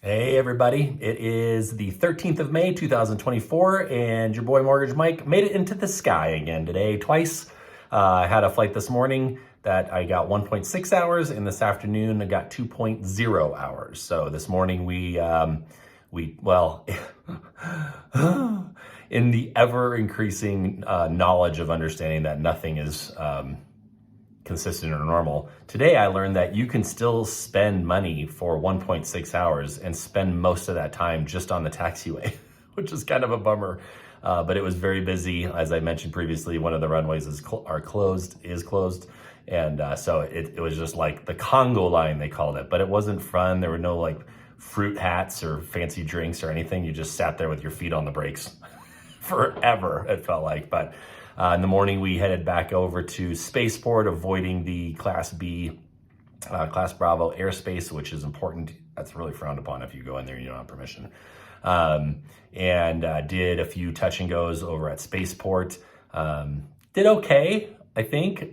Hey everybody, it is the 13th of May 2024 and your boy Mortgage Mike made it into the sky again today twice. I had a flight this morning that I got 1.6 hours and this afternoon I got 2.0 hours. So this morning we in the ever increasing knowledge of understanding that nothing is consistent or normal. Today I learned that you can still spend money for 1.6 hours and spend most of that time just on the taxiway, which is kind of a bummer. But it was very busy. As I mentioned previously, one of the runways is closed. And so it was just like the Congo line, they called it, but it wasn't fun. There were no like fruit hats or fancy drinks or anything. You just sat there with your feet on the brakes forever, it felt like. But in the morning, we headed back over to Spaceport, avoiding the Class B, Class Bravo airspace, which is important. That's really frowned upon if you go in there and you don't have permission. Did a few touch and goes over at Spaceport. Did okay, I think.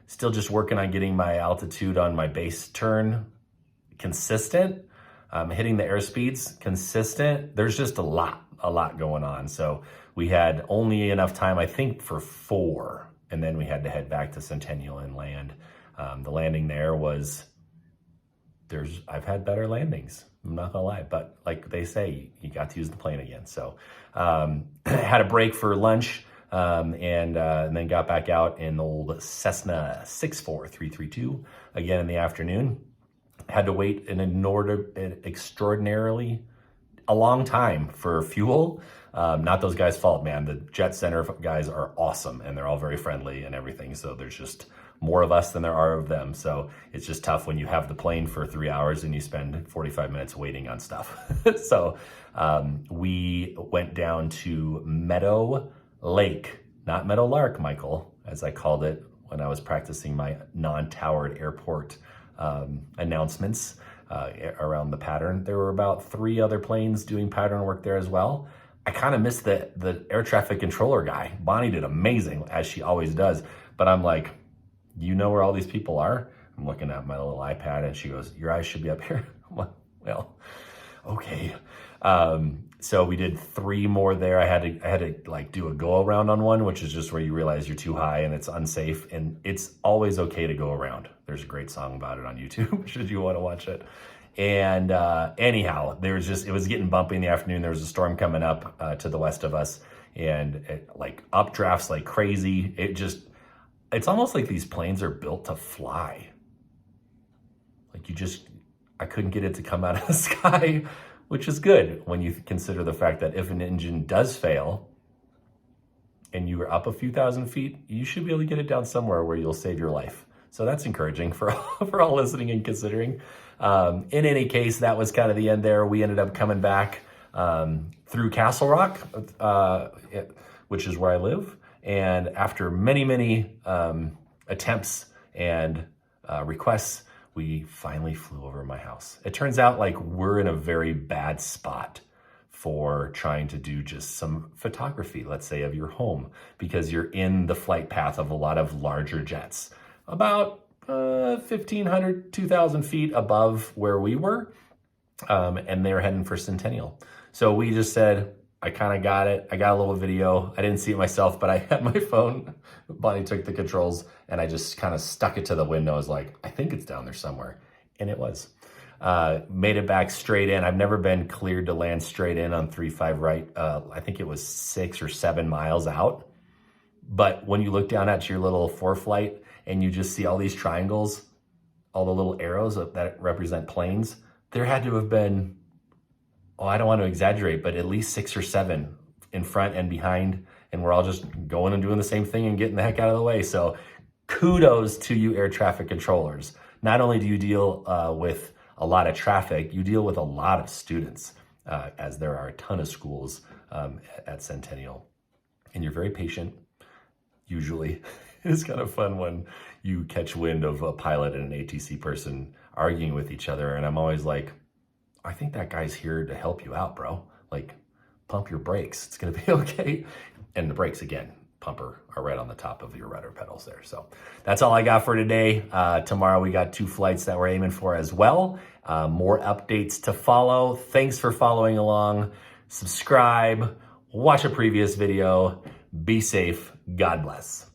Still just working on getting my altitude on my base turn consistent. Hitting the airspeeds consistent. There's just a lot going on. So we had only enough time, I think, for 4, and then we had to head back to Centennial and land. The landing there was, I've had better landings, I'm not gonna lie, but like they say, you got to use the plane again. So had a break for lunch and then got back out in the old Cessna 64332 again in the afternoon. Had to wait an extraordinarily a long time for fuel. Not those guys' fault, man. The Jet Center guys are awesome and they're all very friendly and everything. So there's just more of us than there are of them. So it's just tough when you have the plane for 3 hours and you spend 45 minutes waiting on stuff. So we went down to Meadow Lake, not Meadow Lark, Michael, as I called it when I was practicing my non-towered airport announcements around the pattern. There were about 3 other planes doing pattern work there as well. I kind of missed the air traffic controller guy. Bonnie did amazing, as she always does. But I'm like, you know where all these people are? I'm looking at my little iPad and she goes, your eyes should be up here. I'm like, well, okay. So we did 3 more there. I had to like do a go around on one, which is just where you realize you're too high and it's unsafe. And it's always okay to go around. There's a great song about it on YouTube, should you want to watch it. And anyhow, it was getting bumpy in the afternoon. There was a storm coming up to the west of us and like updrafts like crazy. It's almost like these planes are built to fly. Like I couldn't get it to come out of the sky, which is good when you consider the fact that if an engine does fail and you are up a few thousand feet, you should be able to get it down somewhere where you'll save your life. So that's encouraging for all listening and considering. In any case, that was kind of the end there. We ended up coming back through Castle Rock, which is where I live. And after many attempts and requests, we finally flew over my house. It turns out like we're in a very bad spot for trying to do just some photography, let's say, of your home, because you're in the flight path of a lot of larger jets. About 1,500, 2,000 feet above where we were, and they were heading for Centennial. So we just said, I kind of got it. I got a little video. I didn't see it myself, but I had my phone. Bonnie took the controls, and I just kind of stuck it to the window. I was like, I think it's down there somewhere, and it was. Made it back straight in. I've never been cleared to land straight in on 3-5 right. I think it was 6 or 7 miles out. But when you look down at your little ForeFlight, and you just see all these triangles, all the little arrows that represent planes, there had to have been, I don't want to exaggerate, but at least 6 or 7 in front and behind, and we're all just going and doing the same thing and getting the heck out of the way. So kudos to you air traffic controllers. Not only do you deal with a lot of traffic, you deal with a lot of students, as there are a ton of schools at Centennial. And you're very patient, usually. It's kind of fun when you catch wind of a pilot and an ATC person arguing with each other. And I'm always like, I think that guy's here to help you out, bro. Like, pump your brakes. It's going to be okay. And the brakes, again, pumper are right on the top of your rudder pedals there. So that's all I got for today. Tomorrow we got 2 flights that we're aiming for as well. More updates to follow. Thanks for following along. Subscribe, watch a previous video. Be safe. God bless.